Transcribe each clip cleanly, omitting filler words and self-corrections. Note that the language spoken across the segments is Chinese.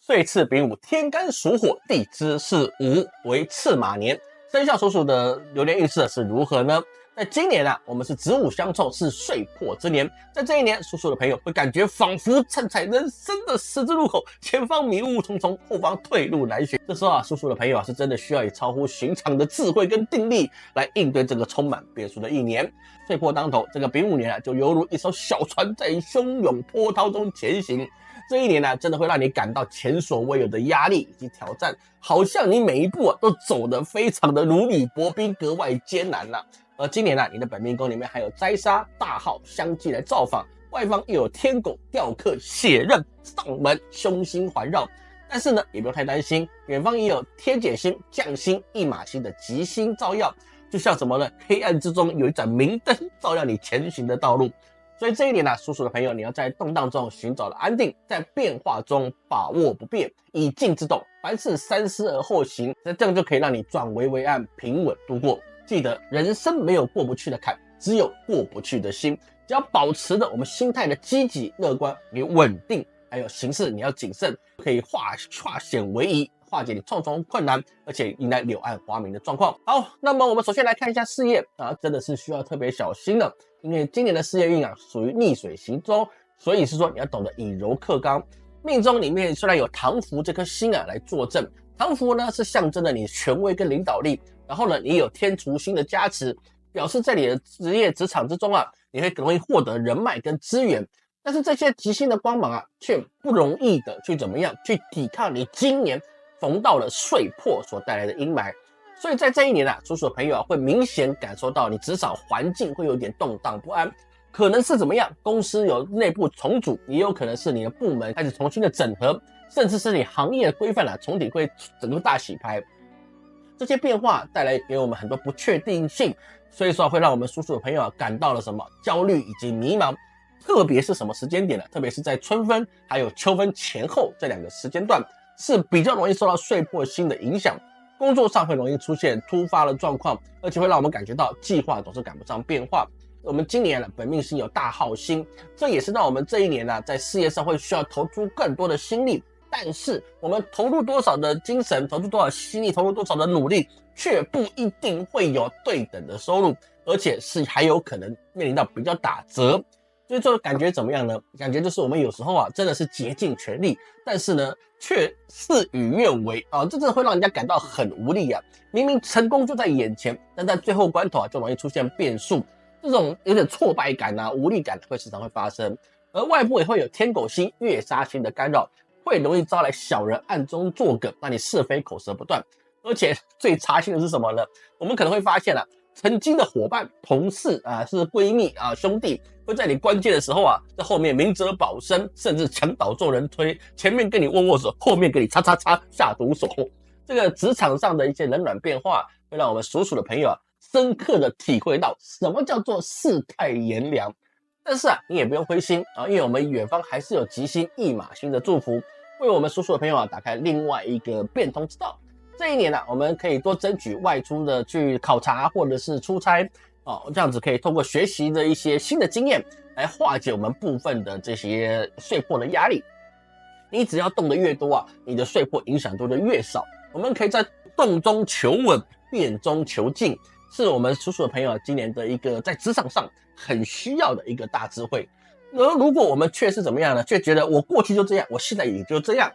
岁次丙午，天干属火，地支是午，为赤马年。生肖所属的流年运势是如何呢？在今年我们是子午相冲，是岁破之年。在这一年，属鼠的朋友会感觉仿佛站在人生的十字路口，前方迷雾重重，后方退路难寻。这时候属鼠的朋友是真的需要以超乎寻常的智慧跟定力来应对这个充满变数的一年。岁破当头，这个丙午年就犹如一艘小船在汹涌波涛中前行。这一年真的会让你感到前所未有的压力以及挑战，好像你每一步都走得非常的如履薄冰，格外艰难而今年你的本命宫里面还有灾煞、大号相继来造访，外方又有天狗、吊客、血刃、上门、凶星环绕。但是也不用太担心，远方也有天解星、将星、驿马星的吉星照耀，就像什么呢？黑暗之中有一盏明灯照亮你前行的道路。所以这一年属鼠的朋友，你要在动荡中寻找了安定，在变化中把握不变，以静制动，凡事三思而后行，这样就可以让你转危为安，平稳度过。记得人生没有过不去的坎，只有过不去的心。只要保持着我们心态的积极乐观与稳定，还有行事你要谨慎，可以化险为夷，化解你重重困难，而且迎来柳暗花明的状况。好，那么我们首先来看一下事业真的是需要特别小心了，因为今年的事业运属于逆水行舟，所以是说你要懂得以柔克刚。命中里面虽然有唐符这颗星来坐镇，唐符呢是象征着你权威跟领导力，然后呢你有天厨星的加持，表示在你的职业职场之中你会容易获得人脉跟资源。但是这些吉星的光芒却不容易的去怎么样去抵抗你今年逢到了岁破所带来的阴霾。所以在这一年属鼠的朋友会明显感受到你职场环境会有点动荡不安，可能是怎么样，公司有内部重组，也有可能是你的部门开始重新的整合，甚至是你行业的规范重体会整个大洗牌。这些变化带来给我们很多不确定性，所以说会让我们属鼠的朋友感到了什么焦虑以及迷茫。特别是什么时间点特别是在春分还有秋分前后这两个时间段是比较容易受到岁破星的影响，工作上会容易出现突发的状况，而且会让我们感觉到计划总是赶不上变化。我们今年本命星有大号星，这也是让我们这一年在事业上会需要投出更多的心力，但是我们投入多少的精神，投入多少心力，投入多少的努力，却不一定会有对等的收入，而且是还有可能面临到比较打折。所以这感觉怎么样呢？感觉就是我们有时候真的是竭尽全力，但是呢却事与愿违这真的会让人家感到很无力明明成功就在眼前，但在最后关头就容易出现变数，这种有点挫败感无力感会时常会发生。而外部也会有天狗星、月杀星的干扰，会容易招来小人暗中作梗，让你是非口舌不断。而且最差劲的是什么呢？我们可能会发现曾经的伙伴、同事是闺蜜兄弟，会在你关键的时候在后面明哲保身，甚至墙倒众人推，前面跟你握握手，后面跟你叉叉叉下毒手。这个职场上的一些冷暖变化，会让我们属鼠的朋友深刻的体会到什么叫做世态炎凉。但是你也不用灰心因为我们远方还是有吉星、驿马星的祝福，为我们属鼠的朋友打开另外一个变通之道。这一年我们可以多争取外出的去考察或者是出差这样子可以通过学习的一些新的经验来化解我们部分的这些岁破的压力。你只要动得越多你的岁破影响度就越少。我们可以在动中求稳，变中求静，是我们属鼠的朋友今年的一个在职场上很需要的一个大智慧。而如果我们却是怎么样呢？却觉得我过去就这样，我现在也就这样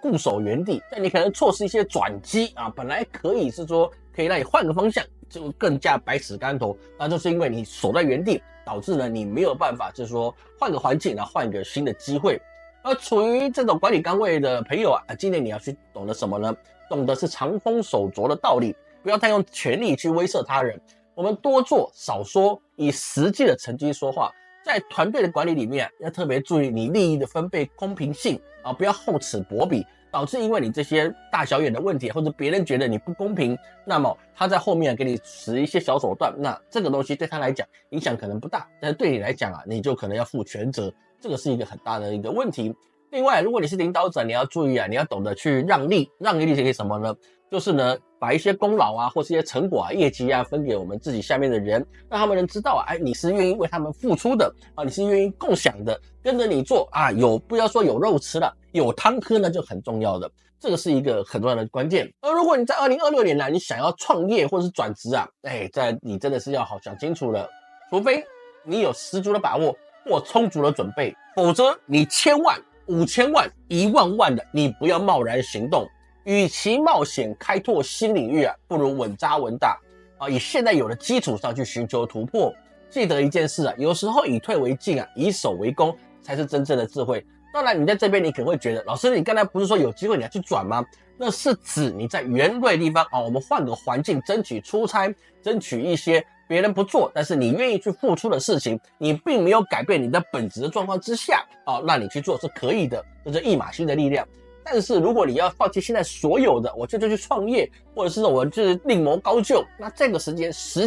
固守原地，但你可能错失一些转机本来可以是说可以让你换个方向，就更加百尺竿头，那就是因为你守在原地，导致呢你没有办法就是说换个环境换一个新的机会。而处于这种管理岗位的朋友今年你要去懂得什么呢？懂得是长风守拙的道理，不要太用权力去威慑他人。我们多做少说，以实际的成绩说话。在团队的管理里面要特别注意你利益的分配公平性不要厚此薄彼，导致因为你这些大小眼的问题，或者别人觉得你不公平，那么他在后面给你使一些小手段，那这个东西对他来讲影响可能不大，但是对你来讲你就可能要负全责，这个是一个很大的一个问题。另外，如果你是领导者，你要注意你要懂得去让利。让利是什么呢？就是呢，把一些功劳啊，或是一些成果啊、业绩啊，分给我们自己下面的人，让他们能知道啊，哎，你是愿意为他们付出的啊，你是愿意共享的，跟着你做啊，不要说有肉吃了，有汤喝呢就很重要的，这个是一个很重要的关键。而如果你在2026年呢，你想要创业或是转职啊，哎，你真的是要好想清楚了，除非你有十足的把握或充足的准备，否则你1000万、5000万、10000万的，你不要贸然行动。与其冒险开拓新领域啊，不如稳扎稳打啊，以现在有的基础上去寻求突破。记得一件事啊，有时候以退为进啊，以守为攻才是真正的智慧。当然，你在这边你可能会觉得，老师，你刚才不是说有机会你要去转吗？那是指你在原对地方啊，我们换个环境，争取出差，争取一些别人不做，但是你愿意去付出的事情，你并没有改变你的本质的状况之下啊，让你去做是可以的，这是一马心的力量。但是如果你要放弃现在所有的，我就去创业，或者是我就是另谋高就，那这个时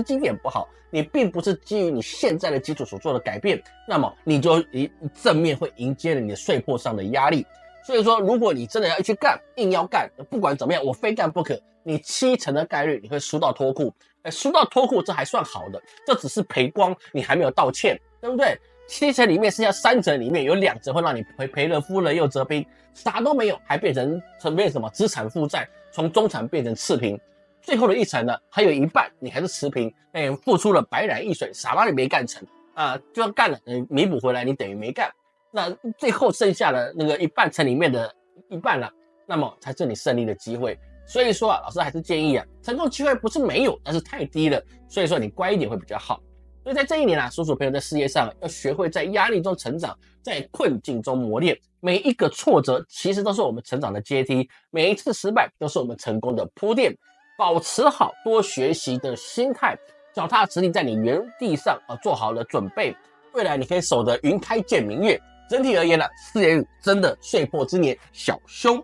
机点不好，你并不是基于你现在的基础所做的改变，那么你就正面会迎接了你的税破上的压力。所以说，如果你真的要去干，硬要干，不管怎么样，我非干不可，你70%的概率你会输到脱裤。输到脱裤这还算好的，这只是赔光，你还没有道歉，对不对？7成里面剩下3成里面有2成会让你赔了夫人又折兵，啥都没有，还变成什么资产负债，从中产变成次贫，最后的1成呢，还有一半你还是持平，付出了白染一水，啥都没干成啊，就算干了，弥补回来你等于没干，那最后剩下的那个一半成里面的一半了，那么才是你胜利的机会。所以说啊，老师还是建议啊，成功机会不是没有，但是太低了，所以说你乖一点会比较好。所以在这一年啊，叔叔朋友在事业上要学会在压力中成长，在困境中磨练。每一个挫折其实都是我们成长的阶梯，每一次失败都是我们成功的铺垫。保持好多学习的心态，脚踏实地在你原地上做好了准备，未来你可以守得云开见明月。整体而言呢，事业运真的岁破之年小凶。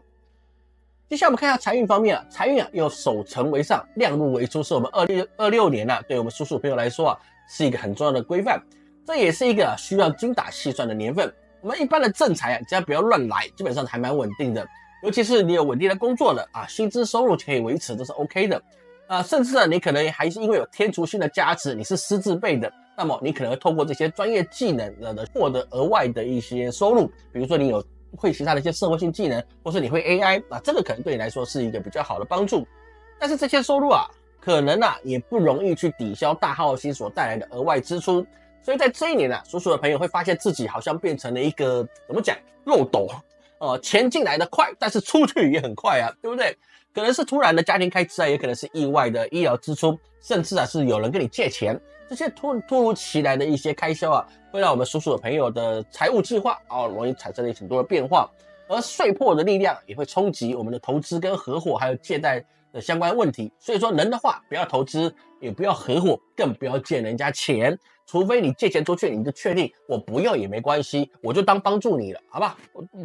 接下来我们看一下财运方面啊，财运啊又守成为上，量入为出，是我们2026年啊，对我们叔叔朋友来说啊，是一个很重要的规范。这也是一个需要精打细算的年份。我们一般的正财啊，只要不要乱来，基本上还蛮稳定的。尤其是你有稳定的工作了啊，薪资收入可以维持，这是 OK 的。甚至呢，你可能还是因为有天厨星的加持，你是师字辈的，那么你可能会透过这些专业技能获得额外的一些收入，比如说你有会其他的一些社会性技能，或是你会 AI 啊，这个可能对你来说是一个比较好的帮助。但是这些收入啊，可能啊也不容易去抵消大号星所带来的额外支出，所以在这一年啊，属鼠的朋友会发现自己好像变成了一个怎么讲漏斗，钱进来的快，但是出去也很快啊，对不对？可能是突然的家庭开支啊，也可能是意外的医疗支出，甚至啊是有人跟你借钱，这些突如其来的一些开销啊，会让我们属鼠的朋友的财务计划容易产生了很多的变化，而税破的力量也会冲击我们的投资跟合伙还有借贷的相关问题。所以说，能的话不要投资，也不要合伙，更不要借人家钱。除非你借钱出去，你就确定我不要也没关系，我就当帮助你了，好吧？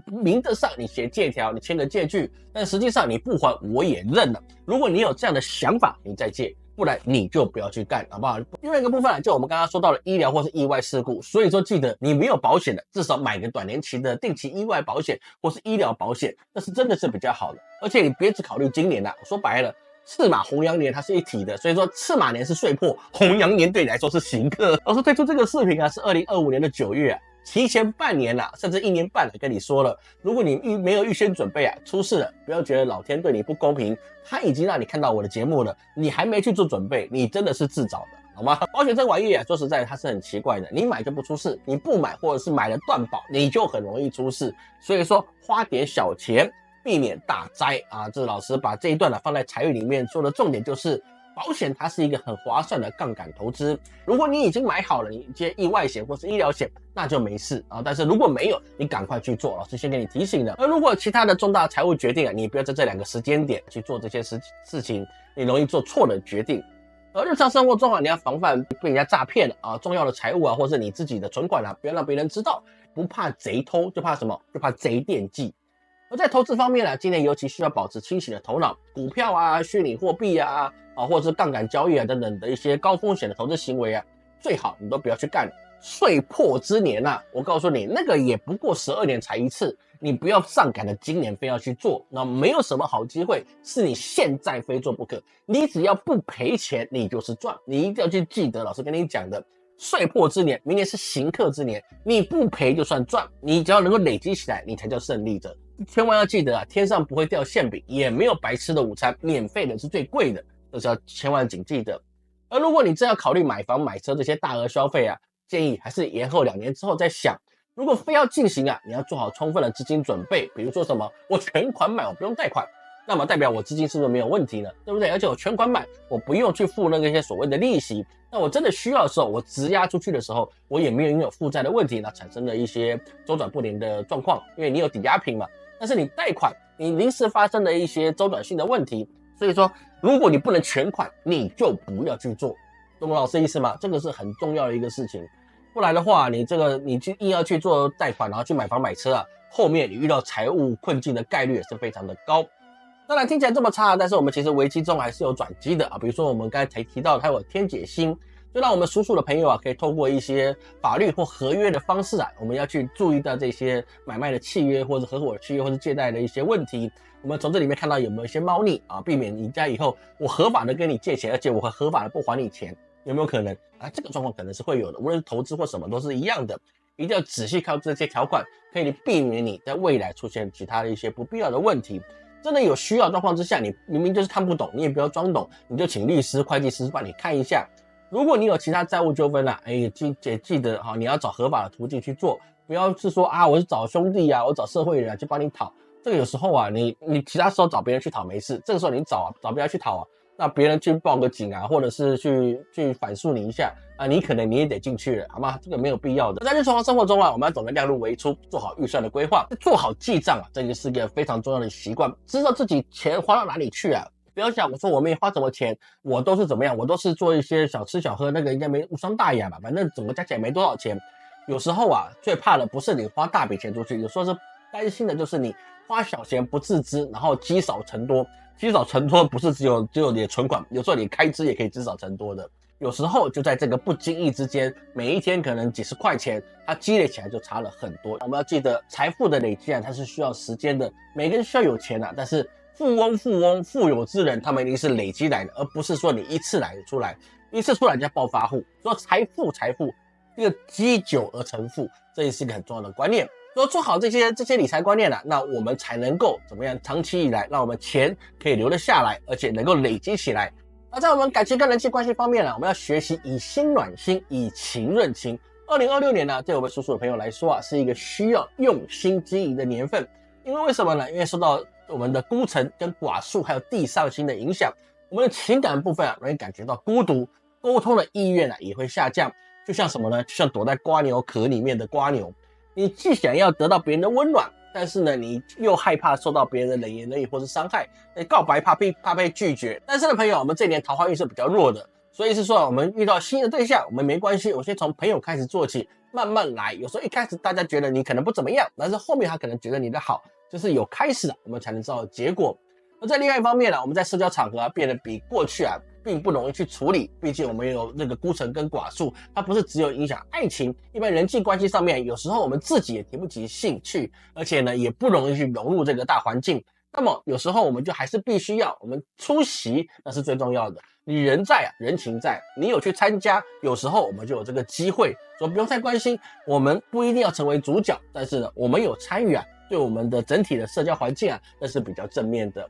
明着上你写借条，你签个借据，但实际上你不还我也认了。如果你有这样的想法，你再借，不然你就不要去干，好不好？另外一个部分呢，就我们刚刚说到了医疗或是意外事故，所以说记得你没有保险的，至少买个短年期的定期意外保险或是医疗保险，那是真的是比较好的。而且你别只考虑今年啦，说白了。赤马红羊年它是一体的，所以说赤马年是岁破，红羊年对你来说是刑克。老师推出这个视频啊，是2025年的9月啊，提前半年啦，甚至1年半了，跟你说了，如果你没有预先准备啊，出事了，不要觉得老天对你不公平，他已经让你看到我的节目了，你还没去做准备，你真的是自找的。好吗？保险这玩意啊，说实在它是很奇怪的，你买就不出事，你不买或者是买了断保，你就很容易出事。所以说花点小钱。避免大灾啊！这老师把这一段放在财运里面说的重点就是，保险它是一个很划算的杠杆投资。如果你已经买好了，你接意外险或是医疗险，那就没事啊。但是如果没有，你赶快去做，老师先给你提醒了。而如果其他的重大财务决定啊，你不要在这2个时间点去做这些事情，你容易做错的决定。而日常生活中啊，你要防范被人家诈骗啊，重要的财物啊，或是你自己的存款啊，不要让别人知道。不怕贼偷，就怕什么？就怕贼惦记。而在投资方面呢，今年尤其需要保持清醒的头脑，股票啊、虚拟货币或者是杠杆交易啊等等的一些高风险的投资行为啊，最好你都不要去干。岁破之年啊，我告诉你，那个也不过12年才一次，你不要上赶着今年非要去做，那没有什么好机会是你现在非做不可。你只要不赔钱，你就是赚。你一定要去记得老师跟你讲的，岁破之年，明年是刑克之年，你不赔就算赚，你只要能够累积起来，你才叫胜利者。千万要记得啊，天上不会掉馅饼，也没有白吃的午餐，免费的是最贵的，这是要千万谨记的。而如果你真要考虑买房买车这些大额消费啊，建议还是延后2年之后再想。如果非要进行啊，你要做好充分的资金准备，比如说什么，我全款买，我不用贷款，那么代表我资金是不是没有问题呢？对不对？而且我全款买，我不用去付那个些所谓的利息，那我真的需要的时候，我质押出去的时候，我也没有拥有负债的问题，那产生了一些周转不灵的状况，因为你有抵押品嘛。但是你贷款，你临时发生了一些周转性的问题，所以说如果你不能全款，你就不要去做，懂老师意思吗？这个是很重要的一个事情。不然的话，你去硬要去做贷款，然后去买房买车啊，后面你遇到财务困境的概率也是非常的高。当然听起来这么差，但是我们其实危机中还是有转机的啊。比如说我们刚才提到它有天解星，就让我们属鼠的朋友啊，可以透过一些法律或合约的方式啊，我们要去注意到这些买卖的契约或者合伙的契约或者借贷的一些问题。我们从这里面看到有没有一些猫腻啊，避免你在以后我合法的跟你借钱，而且我会合法的不还你钱。有没有可能啊？这个状况可能是会有的，无论是投资或什么都是一样的，一定要仔细看这些条款，可以避免你在未来出现其他的一些不必要的问题。真的有需要状况之下，你明明就是看不懂，你也不要装懂，你就请律师、会计师帮你看一下。如果你有其他债务纠纷啊，记得哈，你要找合法的途径去做，不要是说啊，我是找兄弟啊，我找社会人啊去帮你讨。这个有时候啊，你其他时候找别人去讨没事，这个时候你找别人去讨啊。那别人去报个警啊，或者是去反诉你一下啊，你可能你也得进去了，好吗？这个没有必要的。在日常生活中啊，我们要懂得量入为出，做好预算的规划，做好记账啊，这个是一个非常重要的习惯，知道自己钱花到哪里去啊。不要想我说我没花什么钱，我都是怎么样，我都是做一些小吃小喝，那个应该没无伤大雅吧，反正整个加起来没多少钱。有时候啊，最怕的不是你花大笔钱出去，有时候是担心的就是你花小钱不自知，然后积少成多。积少成多不是只有你的存款，有时候你开支也可以积少成多的。有时候就在这个不经意之间，每一天可能几十块钱，它积累起来就差了很多。我们要记得，财富的累积啊，它是需要时间的。每个人需要有钱啊，但是富有之人，他们一定是累积来的，而不是说你一次来出来，一次出来叫暴发户。说财富，这个积久而成富，这也是一个很重要的观念。说做好这些理财观念了，那我们才能够怎么样？长期以来，让我们钱可以留得下来，而且能够累积起来。而在我们感情跟人际关系方面呢，我们要学习以心暖心，以情润情。2026年呢，对我们属鼠的朋友来说啊，是一个需要用心经营的年份。因为什么呢？因为受到我们的孤城跟寡宿还有地上星的影响，我们的情感部分啊，容易感觉到孤独，沟通的意愿啊也会下降。就像什么呢？就像躲在蜗牛壳里面的蜗牛。你既想要得到别人的温暖，但是呢，你又害怕受到别人的冷言冷语或是伤害，告白怕被拒绝。单身的朋友，我们这年桃花运是比较弱的，所以是说我们遇到新的对象，我们没关系，我先从朋友开始做起，慢慢来。有时候一开始大家觉得你可能不怎么样，但是后面他可能觉得你的好，就是有开始了，我们才能知道结果。而在另外一方面呢，我们在社交场合变得比过去并不容易去处理，毕竟我们有那个孤城跟寡宿，它不是只有影响爱情，一般人际关系上面，有时候我们自己也提不起兴趣，而且呢，也不容易去融入这个大环境。那么有时候我们就还是必须要我们出席，那是最重要的。你人在人情在，你有去参加，有时候我们就有这个机会，所以不用太关心，我们不一定要成为主角，但是呢，我们有参与对我们的整体的社交环境那是比较正面的。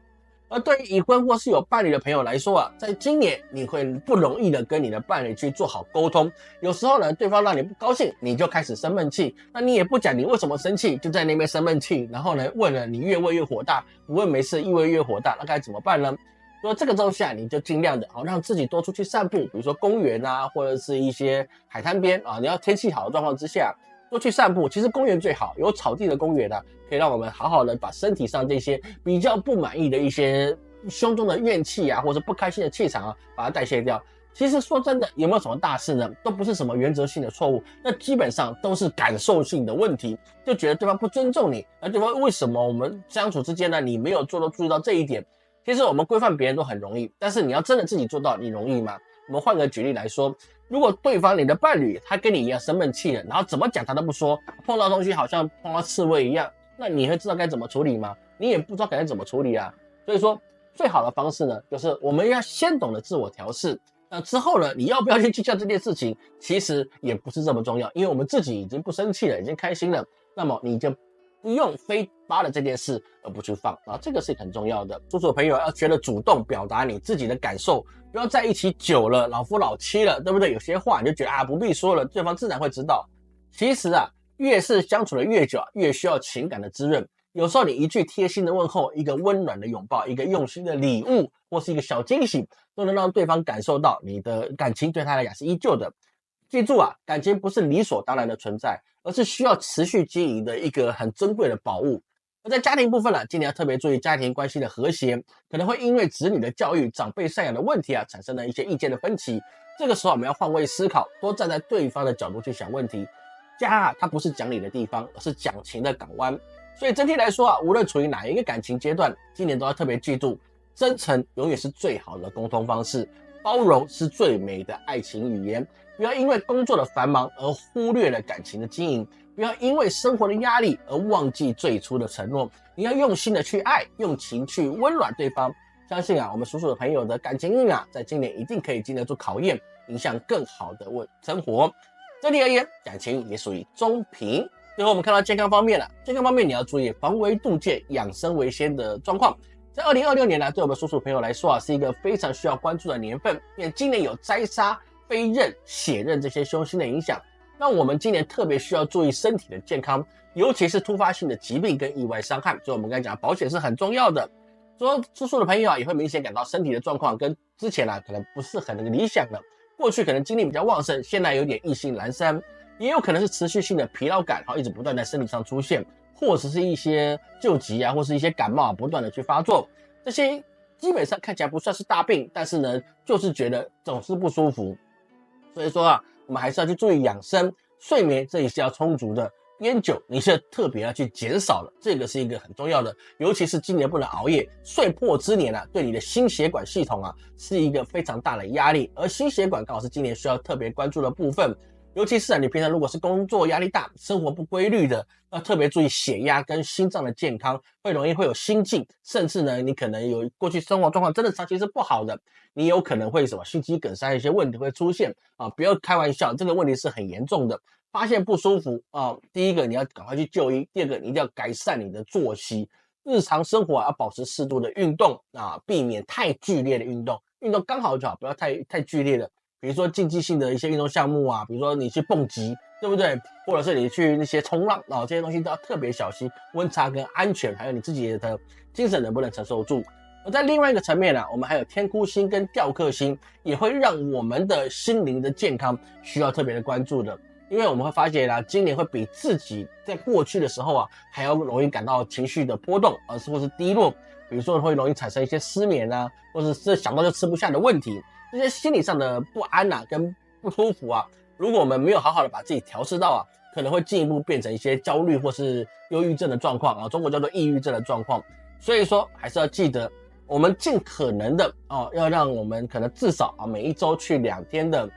而对于已婚或是有伴侣的朋友来说在今年你会不容易的跟你的伴侣去做好沟通。有时候呢，对方让你不高兴，你就开始生闷气，那你也不讲你为什么生气，就在那边生闷气，然后呢，问了你越问越火大，不问没事，越问越火大，那该怎么办呢？所以这个时候你就尽量的让自己多出去散步，比如说公园或者是一些海滩边你要天气好的状况之下多去散步。其实公园最好，有草地的公园可以让我们好好的把身体上这些比较不满意的一些胸中的怨气或者不开心的气场把它代谢掉。其实说真的，有没有什么大事呢？都不是什么原则性的错误，那基本上都是感受性的问题，就觉得对方不尊重你，而对方为什么我们相处之间呢，你没有注意到这一点。其实我们规范别人都很容易，但是你要真的自己做到，你容易吗？我们换个举例来说，如果对方你的伴侣他跟你一样生闷气了，然后怎么讲他都不说，碰到东西好像碰到刺猬一样，那你会知道该怎么处理吗？你也不知道该怎么处理啊。所以说，最好的方式呢，就是我们要先懂得自我调试。那之后呢，你要不要去计较这件事情，其实也不是这么重要，因为我们自己已经不生气了，已经开心了，那么你就不用非扒了这件事而不去放啊，这个是很重要的。叔叔朋友要学得主动表达你自己的感受，不要在一起久了，老夫老妻了，对不对？有些话你就觉得啊不必说了，对方自然会知道。其实啊，越是相处的越久，越需要情感的滋润。有时候你一句贴心的问候，一个温暖的拥抱，一个用心的礼物，或是一个小惊喜，都能让对方感受到你的感情对他来讲是依旧的。记住啊，感情不是理所当然的存在，而是需要持续经营的一个很珍贵的宝物。而在家庭部分呢，今年要特别注意家庭关系的和谐，可能会因为子女的教育、长辈赡养的问题啊，产生了一些意见的分歧。这个时候我们要换位思考，多站在对方的角度去想问题。家啊，它不是讲理的地方，而是讲情的港湾。所以整体来说啊，无论处于哪一个感情阶段，今年都要特别记住，真诚永远是最好的沟通方式，包容是最美的爱情语言。不要因为工作的繁忙而忽略了感情的经营，不要因为生活的压力而忘记最初的承诺。你要用心的去爱，用情去温暖对方。相信啊，我们属鼠的朋友的感情运啊，在今年一定可以经得住考验，迎向更好的生活。整体而言，感情也属于中平。最后我们看到健康方面了，健康方面你要注意防微杜渐、养生为先的状况。在2026年呢，对我们属鼠朋友来说啊，是一个非常需要关注的年份，因为今年有灾杀、飞刃、血刃这些凶星的影响，那我们今年特别需要注意身体的健康，尤其是突发性的疾病跟意外伤害。所以我们刚才讲，保险是很重要的。说属鼠的朋友啊，也会明显感到身体的状况跟之前啊可能不是很理想的。过去可能精力比较旺盛，现在有点意兴阑珊，也有可能是持续性的疲劳感，一直不断在身体上出现，或者是一些旧疾啊，或是一些感冒啊，不断的去发作。这些基本上看起来不算是大病，但是呢，就是觉得总是不舒服。所以说啊，我们还是要去注意养生，睡眠这也是要充足的。烟酒你是特别要去减少了，这个是一个很重要的，尤其是今年不能熬夜，岁破之年啊，对你的心血管系统啊是一个非常大的压力，而心血管刚好是今年需要特别关注的部分。尤其是啊，你平常如果是工作压力大、生活不规律的，要特别注意血压跟心脏的健康，容易会有心悸，甚至呢，你可能有过去生活状况真的长期是不好的，你有可能会心肌梗塞一些问题会出现啊！不要开玩笑，这个问题是很严重的。发现不舒服啊，第一个你要赶快去就医，第二个你一定要改善你的作息，日常生活要保持适度的运动啊，避免太剧烈的运动，运动刚好就好，不要太剧烈的。比如说竞技性的一些运动项目啊，比如说你去蹦极，对不对？或者是你去那些冲浪啊，这些东西都要特别小心温差跟安全，还有你自己的精神能不能承受住。而在另外一个层面呢，我们还有天哭星跟吊克星，也会让我们的心灵的健康需要特别的关注的。因为我们会发现今年会比自己在过去的时候啊，还要容易感到情绪的波动，或是低落。比如说会容易产生一些失眠啊，或者是想到就吃不下的问题。这些心理上的不安啊，跟不舒服啊，如果我们没有好好的把自己调试到啊，可能会进一步变成一些焦虑或是忧郁症的状况啊，中国叫做抑郁症的状况。所以说还是要记得，我们尽可能的要让我们可能至少每一周去2天的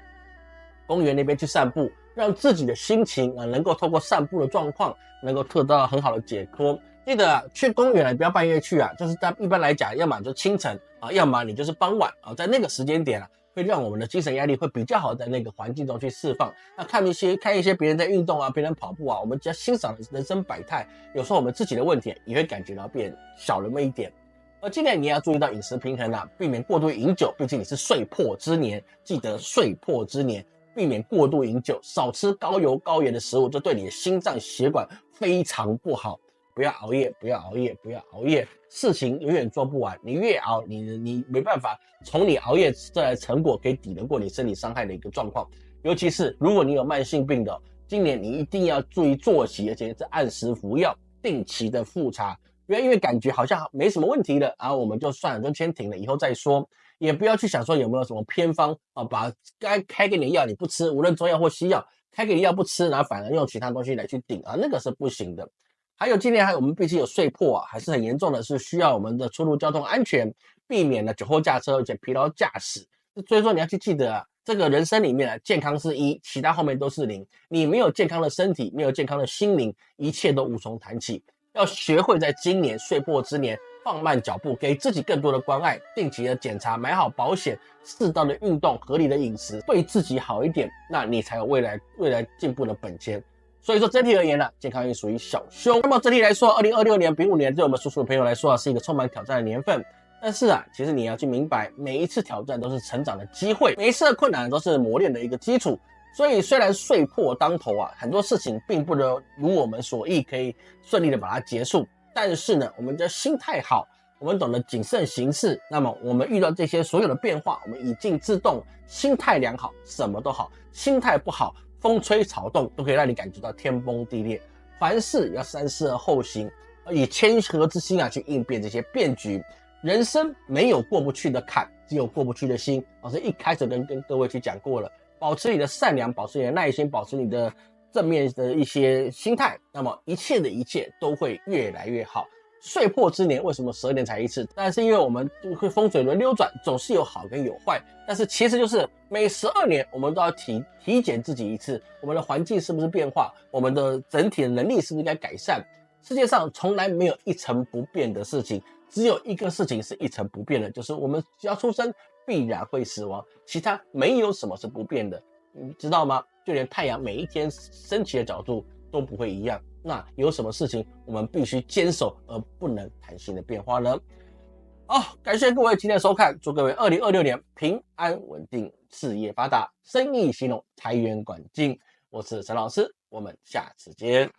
公园那边去散步，让自己的心情能够透过散步的状况，能够得到很好的解脱。记得去公园不要半夜去就是一般来讲，要么就清晨要么你就是傍晚在那个时间点会让我们的精神压力会比较好，在那个环境中去释放。那看一些别人在运动别人跑步我们只要欣赏人生百态，有时候我们自己的问题也会感觉到变小了那么一点。而今年你也要注意到饮食平衡避免过度饮酒，毕竟你是岁破之年，记得岁破之年。避免过度饮酒，少吃高油高盐的食物，这对你的心脏血管非常不好。不要熬夜，不要熬夜，不要熬夜，事情永远做不完。你越熬，你没办法从你熬夜带来成果可以抵得过你身体伤害的一个状况。尤其是如果你有慢性病的，今年你一定要注意作息，而且是按时服药，定期的复查。不要因为感觉好像没什么问题了，然后我们就算了，就先停了，以后再说。也不要去想说有没有什么偏方把该开给你的药你不吃，无论中药或西药，开给你药不吃，然后反而用其他东西来去顶那个是不行的。还有今年我们毕竟有岁破还是很严重的，是需要我们的出入交通安全，避免了酒后驾车而且疲劳驾驶。所以说你要去记得啊，这个人生里面啊，健康是1，其他后面都是0。你没有健康的身体，没有健康的心灵，一切都无从谈起。要学会在今年岁破之年放慢脚步，给自己更多的关爱，定期的检查，买好保险，适当的运动，合理的饮食，对自己好一点，那你才有未来进步的本钱。所以说整体而言呢，健康运属于小凶。那么整体来说，2026年丙午年对我们属鼠的朋友来说是一个充满挑战的年份。但是啊，其实你要去明白，每一次挑战都是成长的机会，每一次的困难都是磨练的一个基础。所以虽然岁破当头啊，很多事情并不能如我们所意可以顺利的把它结束，但是呢，我们的心态好，我们懂得谨慎行事，那么我们遇到这些所有的变化，我们以静制动，心态良好，什么都好；心态不好，风吹草动都可以让你感觉到天崩地裂。凡事要三思而后行，以谦和之心啊去应变这些变局。人生没有过不去的坎，只有过不去的心。老师一开始跟各位去讲过了，保持你的善良，保持你的耐心，保持你的正面的一些心态，那么一切都会越来越好。岁破之年为什么12年才一次？当然是因为我们会风水轮流转，总是有好跟有坏。但是其实就是每12年我们都要体检自己一次，我们的环境是不是变化，我们的整体的能力是不是该改善。世界上从来没有一成不变的事情，只有一个事情是一成不变的，就是我们只要出生必然会死亡，其他没有什么是不变的，你知道吗？就连太阳每一天升起的角度都不会一样，那有什么事情我们必须坚守而不能弹性的变化呢？好，感谢各位今天的收看，祝各位2026年平安稳定，事业发达，生意兴隆，财源广进。我是陈老师，我们下次见。